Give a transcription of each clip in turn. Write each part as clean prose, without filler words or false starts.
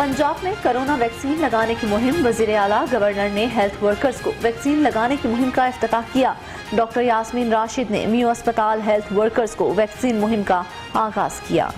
पंजाब में corona vaccine लगाने की मुहिम, वजीर आला गवर्नर ने हेल्थ वर्कर्स को वैक्सीन लगाने की मुहिम का इफ्तिताह किया। डॉक्टर यास्मीन राशिद ने मियो अस्पताल हेल्थ वर्कर्स को वैक्सीन मुहिम का आगाज किया।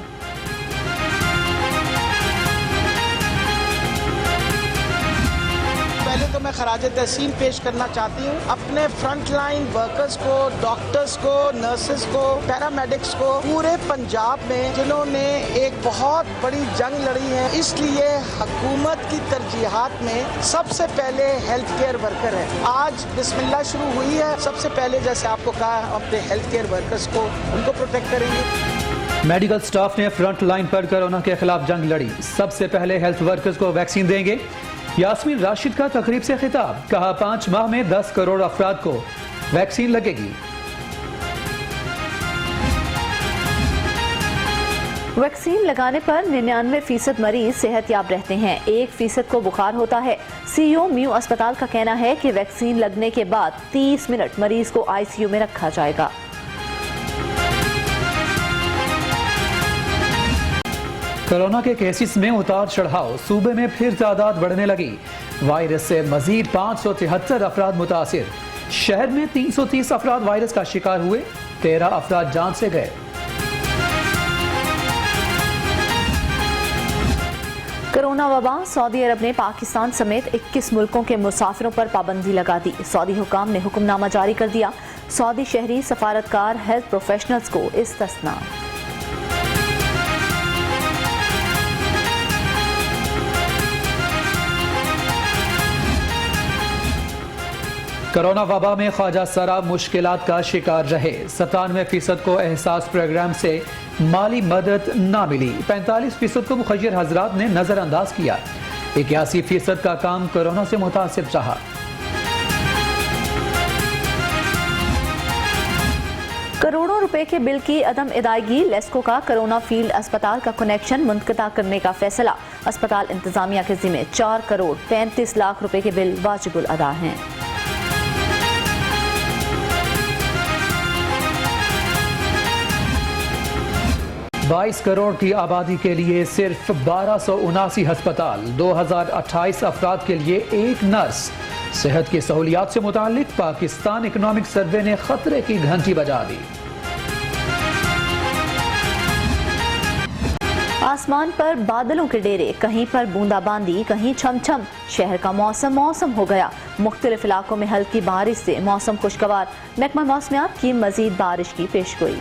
पहले तो मैं खराज तहसीन पेश करना चाहती हूँ अपने फ्रंट लाइन वर्कर्स को, डॉक्टर्स को, नर्सेस को, पैरामेडिक्स को, पूरे पंजाब में जिन्होंने एक बहुत बड़ी जंग लड़ी है। इसलिए हुकूमत की तरजीहात में सबसे पहले हेल्थ केयर वर्कर है। आज बिस्मिल्लाह शुरू हुई है। सबसे पहले जैसे आपको कहा, अपने हेल्थ केयर वर्कर्स को उनको प्रोटेक्ट करेंगे। मेडिकल स्टाफ ने फ्रंट लाइन पर कोरोना के खिलाफ जंग लड़ी, सबसे पहले हेल्थ वर्कर्स को वैक्सीन देंगे। यास्मीन राशिद का तकरीब से खिताब, कहा 5 माह में 10 करोड़ अफराद को वैक्सीन लगेगी। वैक्सीन लगाने पर 99% मरीज सेहतयाब रहते हैं, 1% को बुखार होता है। सीईओ मियो अस्पताल का कहना है कि वैक्सीन लगने के बाद 30 मिनट मरीज को आईसीयू में रखा जाएगा। कोरोना के केसेस में उतार चढ़ाव, सूबे में फिर तादाद बढ़ने लगी। वायरस से मजीद 573 अफराद मुतासिर। शहर में 330 अफराद वायरस का शिकार हुए, 13 अफराद जान से गए। कोरोना वबा, सऊदी अरब ने पाकिस्तान समेत 21 मुल्कों के मुसाफिरों पर पाबंदी लगा दी। सऊदी हुकाम ने हुक्मनामा जारी कर दिया। सऊदी शहरी सफारतकार, हेल्थ प्रोफेशनल्स को इस्तिस्ना। कोरोना वबा में ख्वाजा सरा मुश्किलात का शिकार रहे। 97% को एहसास प्रोग्राम से माली मदद ना मिली। 45% को मुखय्यर हजरात ने नजरअंदाज किया। 81% का काम कोरोना से मुतासिर रहा। करोड़ों रुपए के बिल की अदम अदायगी, लेस्को का कोरोना फील्ड अस्पताल का कनेक्शन मुनक़ता करने का फैसला। अस्पताल इंतजामिया के जिम्मे 4 करोड़ 35 लाख रुपए के बिल वाजिबुल अदा हैं। बाईस करोड़ की आबादी के लिए सिर्फ 1279 अस्पताल, 2028 अफराद के लिए 1 नर्स। सेहत की सहूलियात से मुतालिक पाकिस्तान इकोनॉमिक सर्वे ने खतरे की घंटी बजा दी। आसमान पर बादलों के डेरे, कहीं पर बूंदाबांदी, कहीं छमछम। शहर का मौसम हो गया। मुख्तलिफ इलाकों में हल्की बारिश से मौसम खुशगवार। महकमा मौसमियात की मजीद बारिश की पेशगोई।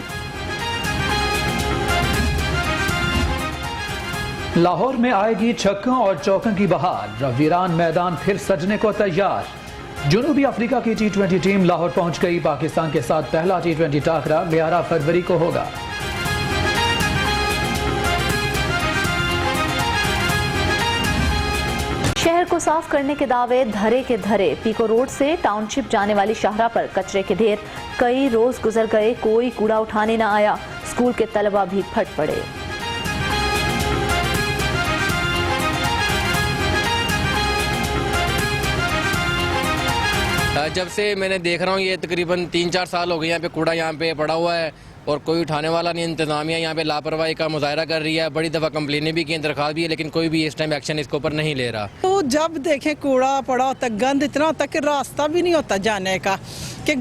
लाहौर में आएगी छक्कों और चौकों की बहार। वीरान मैदान फिर सजने को तैयार। जनूबी अफ्रीका की T20 टीम लाहौर पहुंच गई। पाकिस्तान के साथ पहला T20 टाकरा 11 फरवरी को होगा। शहर को साफ करने के दावे धरे के धरे। पीको रोड से टाउनशिप जाने वाली शाहरा पर कचरे के ढेर। कई रोज गुजर गए, कोई कूड़ा उठाने न आया। स्कूल के तलबा भी फट पड़े। जब से मैंने देख रहा हूँ, ये तकरीबन 3-4 साल हो गए यहाँ पे कूड़ा यहाँ पे पड़ा हुआ है और कोई उठाने वाला नहीं। इंतजामिया यहाँ पे लापरवाही का मुजाहरा कर रही है। बड़ी दफ़ा कंप्लेनें भी की, दरख्वास्त भी है, लेकिन कोई भी इस टाइम एक्शन इसके ऊपर नहीं ले रहा। तो जब देखें कूड़ा पड़ा होता है, गंद इतना होता है कि रास्ता भी नहीं होता जाने का, कि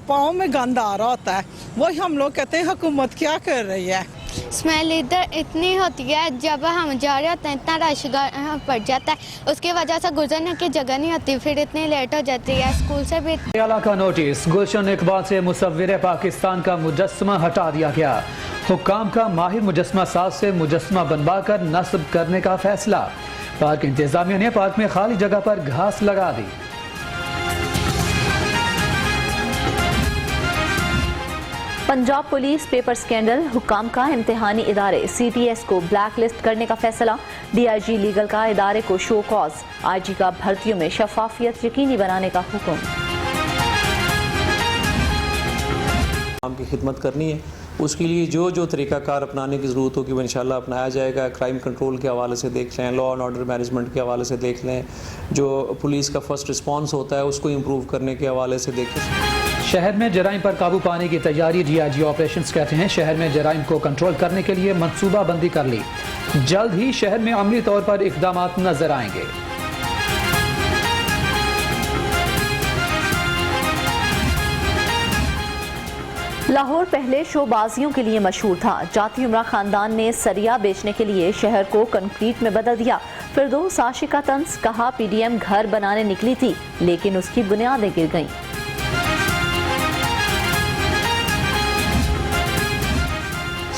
पाँव में गंद आ रहा होता है। वही हम लोग कहते हैं हुकूमत क्या कर रही है। स्मेल इधर इतनी होती है, जब हम जा रहे होते हैं इतना रश पड़ जाता है, उसकी वजह से गुजरने की जगह नहीं होती, फिर इतनी लेट हो जाती है। स्कूल से भी आला का नोटिस, गुलशन इकबाल से मुसव्विर पाकिस्तान का मुजस्समा हटा दिया गया। हुक्काम का माहिर मुजस्समा साज से मुजस्समा बनवाकर नस्ब करने का फैसला। पार्क इंतजामिया ने पार्क में खाली जगह पर घास लगा दी। पंजाब पुलिस पेपर स्कैंडल, हुक्काम का इम्तिहानी इदारे CTS को ब्लैक लिस्ट करने का फैसला। DIG लीगल का इदारे को शो कॉज। IG का भर्तियों में शफाफियत यकीनी बनाने का हुक्म। आम की खिदमत करनी है, उसके लिए जो जो तरीक़ाकार अपनाने की ज़रूरत होगी वो इंशाल्लाह अपनाया जाएगा। क्राइम कंट्रोल के हवाले से देख लें, लॉ एंड ऑर्डर मैनेजमेंट के हवाले से देख लें, जो पुलिस का फर्स्ट रिस्पॉन्स होता है उसको इम्प्रूव करने के हवाले से देखें। शहर में जराइम पर काबू पाने की तैयारी। DIG ऑपरेशंस कहते हैं शहर में जराइम को कंट्रोल करने के लिए मंसूबा बंदी कर ली। जल्द ही शहर में अमली तौर पर इकदामात नजर आएंगे। लाहौर पहले शोबाजियों के लिए मशहूर था। जाती उमरा खानदान ने सरिया बेचने के लिए शहर को कंक्रीट में बदल दिया। फिरदौस आशिका तंज कहा PDM घर बनाने निकली थी लेकिन उसकी बुनियादें गिर गईं।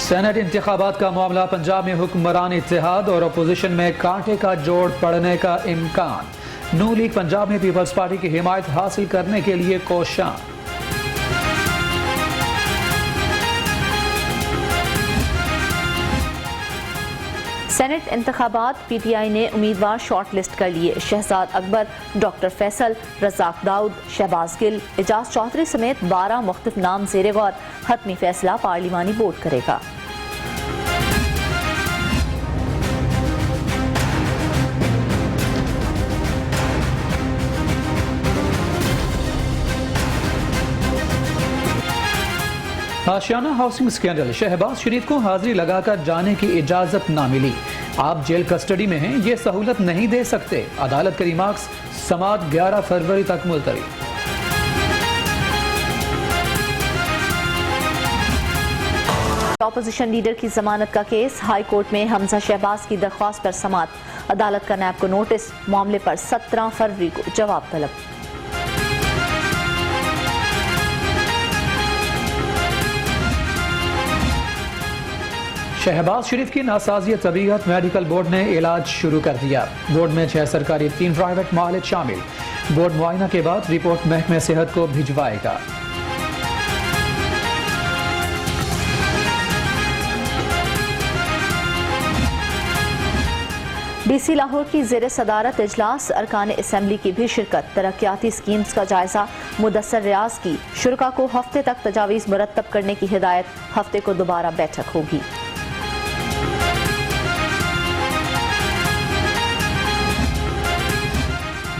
सेनेट इंतखाबात का मामला। पंजाब में हुक्मरान इत्तेहाद और अपोजिशन में कांटे का जोड़ पड़ने का इम्कान। नू लीग पंजाब में पीपल्स पार्टी की हिमायत हासिल करने के लिए कोशां। सेनेट इंतखाबात PTI ने उम्मीदवार शॉर्ट लिस्ट कर लिए। शहजाद अकबर, डॉक्टर फैसल, रज़ाक दाऊद, शहबाज गिल, एजाज चौधरी समेत 12 मुख्तलिफ नाम ज़ेरे गौर। हतमी फैसला पार्लिमानी बोर्ड करेगा। आशियाना हाउसिंग स्कैंडल। शहबाज शरीफ को हाजिरी लगाकर जाने की इजाजत ना मिली। आप जेल कस्टडी में हैं, ये सहूलत नहीं दे सकते। अदालत के रिमार्क्स। समाअत 11 फरवरी तक मुलतवी। अपोजिशन लीडर की जमानत का केस। हाई कोर्ट में हमजा शहबाज की दरख्वास्त पर समाअत। अदालत का नैब को नोटिस। मामले पर 17 फरवरी को जवाब तलब। शहबाज शरीफ की नासाजियत तबीयत। मेडिकल बोर्ड ने इलाज शुरू कर दिया। बोर्ड में 6 सरकारी 3 प्राइवेट मालिक शामिल। बोर्ड मुआयना के बाद रिपोर्ट महकमे सेहत को भिजवाएगा। DC लाहौर की ज़ेर सदारत इजलास। अरकान असम्बली की भी शिरकत। तरक्याती स्कीम्स का जायजा। मुदस्सर रियाज की। शुरका को हफ्ते तक तजावीज़ मुरतब करने की हिदायत। हफ्ते को दोबारा बैठक होगी।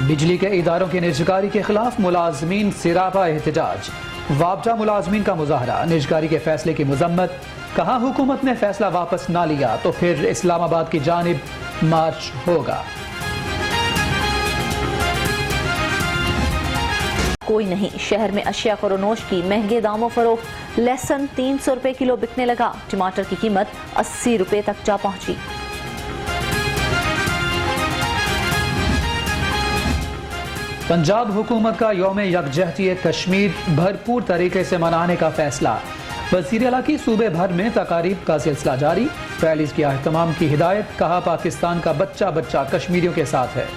बिजली के इदारों की निजकारी के खिलाफ मुलाजमीन सिरापा एहतजाज। वापजा मुलाजमीन का मुजाहरा। निजकारी के फैसले की मजम्मत। कहा हुकूमत ने फैसला वापस ना लिया तो फिर इस्लामाबाद की जानिब मार्च होगा। कोई नहीं। शहर में अशिया फरोनोश की महंगे दामों फरोख्त। लहसुन 300 रुपए किलो बिकने लगा। टमाटर की कीमत 80 रुपए तक जा पहुंची। पंजाब हुकूमत का यौम यकजहती कश्मीर भरपूर तरीके से मनाने का फैसला। वज़ीर आला की सूबे भर में तकारीब का सिलसिला जारी। रैलीज की एहतमाम की हिदायत। कहा पाकिस्तान का बच्चा बच्चा कश्मीरियों के साथ है।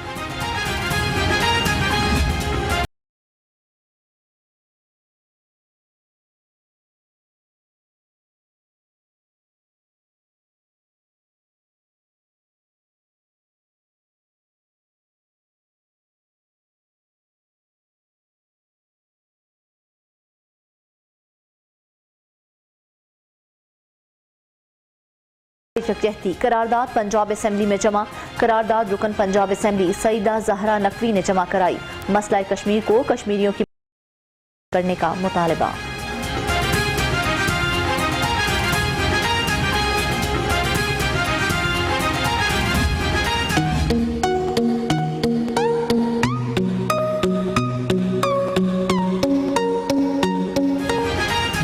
यकजहती करारदाद पंजाब असम्बली में जमा। करारदाद रुकन पंजाब असम्बली सईदा जहरा नकवी ने जमा कराई। मसला कश्मीर को कश्मीरियों की करने का मुतालबा।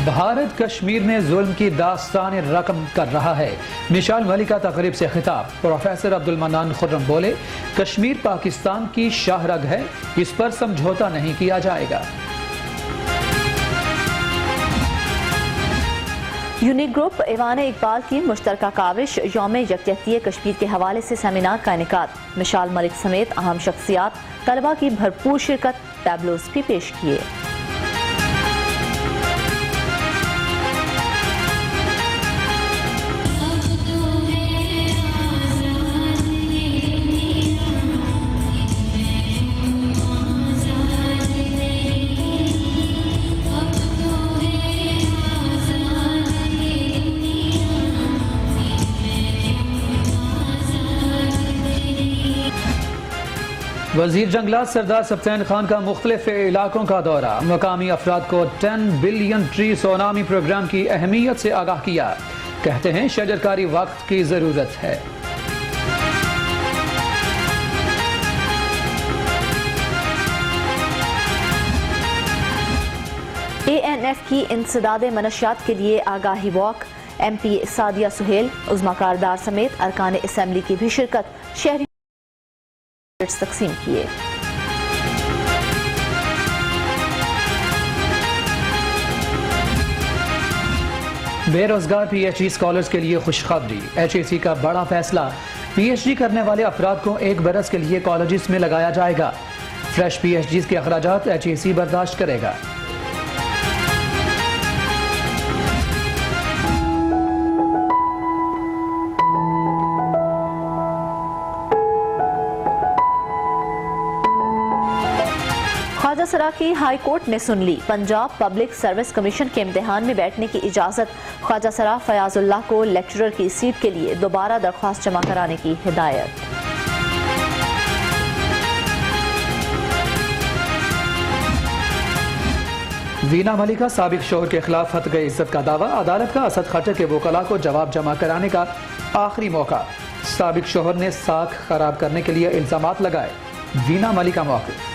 भारत कश्मीर में जुल्म की दास्तान रकम कर रहा है। मिशाल मलिका तकरीब से खिताब। प्रोफेसर अब्दुल मन्नान खुर्रम बोले कश्मीर पाकिस्तान की शाहरग है, इस पर समझौता नहीं किया जाएगा। यूनिक ग्रुप ऐवान इकबाल की मुश्तरका काविश। यौम यकजहती कश्मीर के हवाले से सेमिनार का इनेकाद। मिशाल मलिक समेत अहम शख्सियात तलबा की भरपूर शिरकत। टैबलोज भी पेश किए। वजीर जंगलात सरदार सफ्तान खान का मुख्तलिफ इलाकों का दौरा, मकामी अफराद को 10 बिलियन ट्री सोनामी प्रोग्राम की अहमियत से आगाह किया। कहते हैं शजरकारी वक्त की जरूरत है। ANF की इंसदाद मनशियात के लिए आगाही वॉक, MP सादिया सुहेल, उज़्मा कारदार समेत अरकान असम्बली की भी शिरकत, शहरी तकसीम किए। बेरोजगार PhD स्कॉलर्स के लिए खुशखबरी, HAC का बड़ा फैसला, PhD करने वाले अफराद को 1 बरस के लिए कॉलेजेस में लगाया जाएगा। फ्रेश PhDs के अखराजात HAC बर्दाश्त करेगा। ख्वाजा सरा की हाई कोर्ट ने सुन ली पंजाब पब्लिक सर्विस कमीशन के इम्तिहान में बैठने की इजाजत। ख्वाजा सरा फयाजुल्लाह को लेक्चरर की सीट के लिए दोबारा दरख्वास्त जमा कराने की हिदायत। वीना मलिका साबिक शोहर के खिलाफ हत्या इज्जत का दावा, अदालत का असद खट्टर के वकला को जवाब जमा कराने का आखिरी मौका। साबिक शोहर ने साख खराब करने के लिए इल्जामात लगाए, वीना मलिका मौक़िफ़।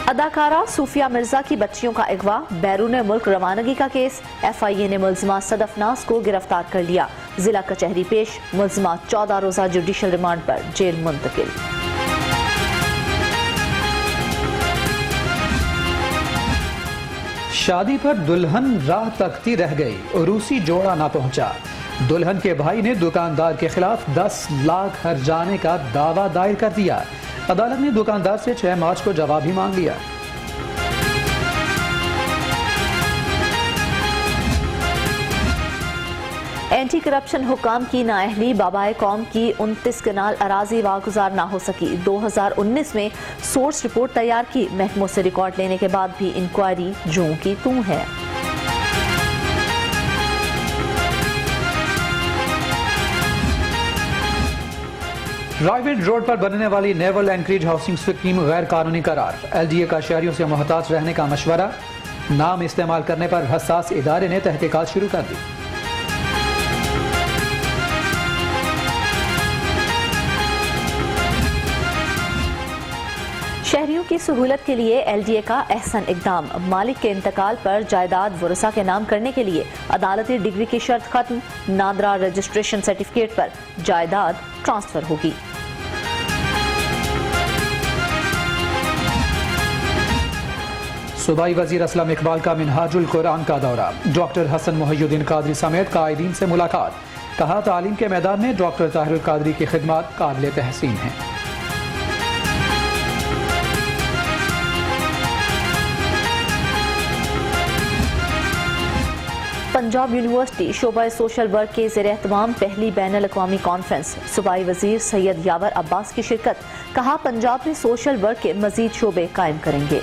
अदाकारा सूफिया मिर्जा की बच्चियों का अगवा, बैरून मुल्क रवानगी का केस, FIA ने मुल्जिमा सदफ नाज को गिरफ्तार कर लिया। जिला कचहरी पेश, मुल्जिमा 14 रोजा जुडिशल रिमांड पर जेल मुंतकिल। शादी पर दुल्हन राह तकती रह गई, रूसी जोड़ा ना पहुंचा। दुल्हन के भाई ने दुकानदार के खिलाफ 10 लाख हर्जाने का दावा दायर कर दिया। अदालत ने दुकानदार से 6 मार्च को जवाब ही मांग लिया। एंटी करप्शन हुकाम की नाअहली, बाबाए कौम की 29 कनाल अराजी वागुजार ना हो सकी। 2019 में सोर्स रिपोर्ट तैयार की, महकमों से रिकॉर्ड लेने के बाद भी इंक्वायरी जूं की तूं है। रायविंड रोड पर बनने वाली नेवल एंकरेज हाउसिंग स्कीम गैर कानूनी करार, LDA का शहरियों से मोहताज रहने का मशवरा, नाम इस्तेमाल करने पर हसास इदारे ने तहकीकात शुरू कर दी। शहरियों की सहूलत के लिए LDA का अहसन इकदाम, मालिक के इंतकाल पर जायदाद वरसा के नाम करने के लिए अदालती डिग्री की शर्त खत्म, नादरा रजिस्ट्रेशन सर्टिफिकेट पर जायदाद ट्रांसफर होगी। सूबाई वजीर असलम इकबाल का मिनहाजुल कुरान का दौरा, डॉक्टर हसन मोहिउद्दीन कादरी समेत कायदीन से मुलाकात, कहा तालीम के मैदान में डॉक्टर ताहिरुल कादरी की खिदमत काबिल तहसीन है। पंजाब यूनिवर्सिटी शोबा सोशल वर्क के ज़ेर एहतमाम पहली बैनुल अक़वामी कॉन्फ्रेंस, सूबाई वजीर सैयद यावर अब्बास की शिरकत, कहा पंजाब में सोशल वर्क के मजीद शोबे कायम करेंगे।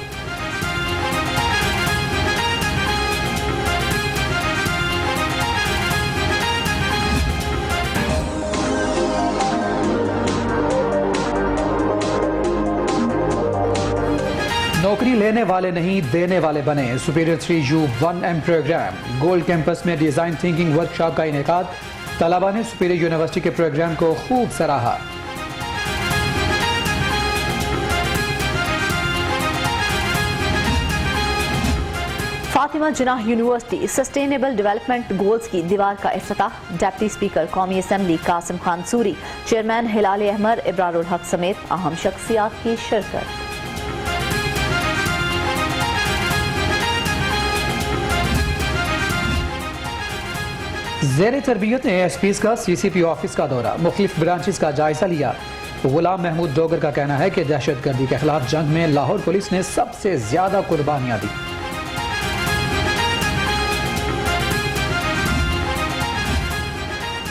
नौकरी लेने वाले नहीं देने वाले बने, superior 3U1M program, gold campus में डिजाइन थिंकिंग वर्कशॉप का इनेकाद, तलबा ने सुपीरियर यूनिवर्सिटी के प्रोग्राम को खूब सराहा। Fatima Jinnah university sustainable development goals की दीवार का इफ्तिताह, डिप्टी स्पीकर कौमी असम्बली कासिम खान सूरी, चेयरमैन हिलाल अहमर, इब्रारुल हक समेत अहम शख्सियात की शिरकत। ज़ेर तरबियत ASPs का CCP ऑफिस का दौरा, मुख्तलिफ ब्रांचेस का जायजा लिया। गुलाम महमूद डोगर का कहना है कि दहशतगर्दी के खिलाफ जंग में लाहौर पुलिस ने सबसे ज्यादा कुर्बानियां दी।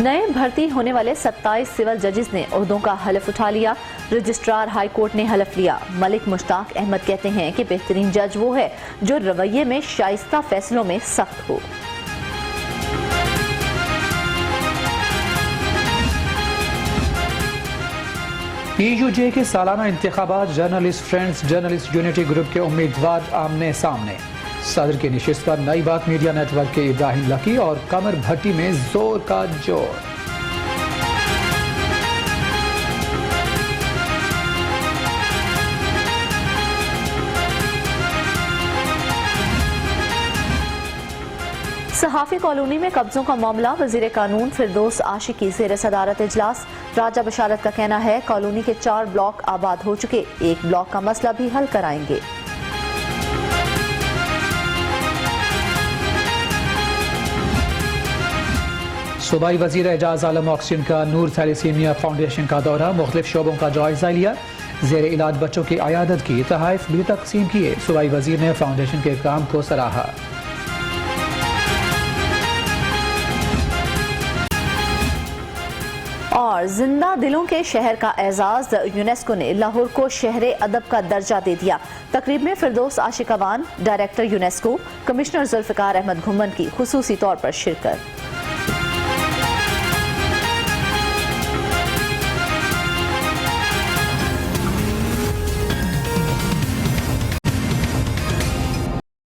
नए भर्ती होने वाले 27 सिविल जजेस ने ओहदों का हलफ उठा लिया। रजिस्ट्रार हाई कोर्ट ने हलफ लिया। मलिक मुश्ताक अहमद कहते हैं कि बेहतरीन जज वो है जो रवैये में शाइस्ता फैसलों में सख्त हो। PUJ के सालाना इंतखाबात journalist friends journalist unity group के उम्मीदवार आमने सामने। सदर की नशिस्त पर नई बात मीडिया नेटवर्क के इब्राहिम लकी और कमर भट्टी में जोर का जोर। सहाफी कॉलोनी में कब्जों का मामला, वजीर कानून फिरदौस आशिकी ज़ेर सदारत इजलास। राजा बशारत का कहना है कॉलोनी के 4 ब्लॉक आबाद हो चुके, 1 ब्लॉक का मसला भी हल कराएंगे। सूबाई वजीर एजाज आलम ऑक्सीजन का नूर थैलेसीमिया फाउंडेशन का दौरा, मुख्तलिफ शोबों का जायजा लिया, जेर इलाज बच्चों की आयादत की, तोहफे भी तकसीम किए। सूबाई वजीर ने फाउंडेशन के काम को सराहा। और जिंदा दिलों के शहर का एजाज, यूनेस्को ने लाहौर को शहर अदब का दर्जा दे दिया। तकरीब में Firdous Ashiq Awan, director UNESCO, commissioner Zulfiqar Ahmed Ghumman की खुसूसी तौर पर शिरकत।